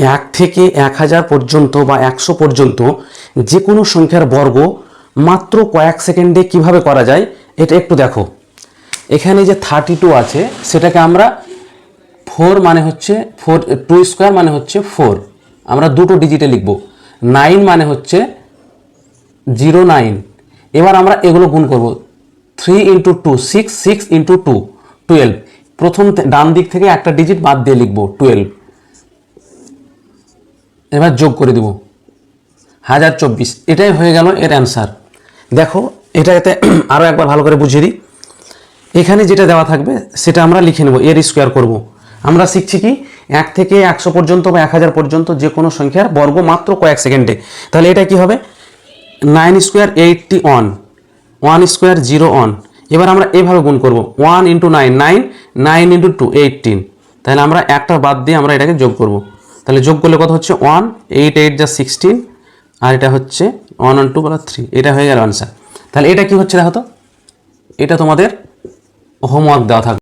1 থেকে 1000 পর্যন্ত বা 100 পর্যন্ত যে কোনো সংখ্যার বর্গ মাত্র কয়েক সেকেন্ডে কিভাবে করা যায় এটা একটু দেখো। এখানে যে 32 আছে সেটাকে আমরা 4 মানে হচ্ছে 4, 2 স্কোয়ার মানে হচ্ছে 4, আমরা দুটো ডিজিটে লিখব। 9 মানে হচ্ছে 09। এবার আমরা এগুলো গুণ করব। 3 ইন্টু 2 6, 6 ইন্টু 2 12। প্রথম ডান দিক থেকে একটা ডিজিট বাদ দিয়ে লিখব 12। এবার যোগ করে দেব 1024। এটাই হয়ে গেল এর অ্যান্সার। দেখো এটাতে আরও একবার ভালো করে বুঝিয়ে দিই। এখানে যেটা দেওয়া থাকবে সেটা আমরা লিখে নেব, এর স্কোয়ার করব। আমরা শিখছি কি 1 থেকে 100 পর্যন্ত বা 1000 পর্যন্ত যে কোনো সংখ্যার বর্গ মাত্র কয়েক সেকেন্ডে। তাহলে এটা কি হবে? 9 স্কোয়ার 81, 1 স্কোয়ার 01। এবার আমরা এভাবে গুণ করব, 1 ইন্টু 9 9, 9 ইন্টু 2 18। তাহলে আমরা একটা বাদ দিয়ে আমরা এটাকে যোগ করব। তাহলে যোগ করলে কত হচ্ছে 1, 8 8 যা 16, আর এটা হচ্ছে 1 1 2 3। এটা হয়ে গেল আনসার। তাহলে এটা কি হচ্ছে দেখো তো, এটা তোমাদের হোমওয়ার্ক দেওয়া থাকবে।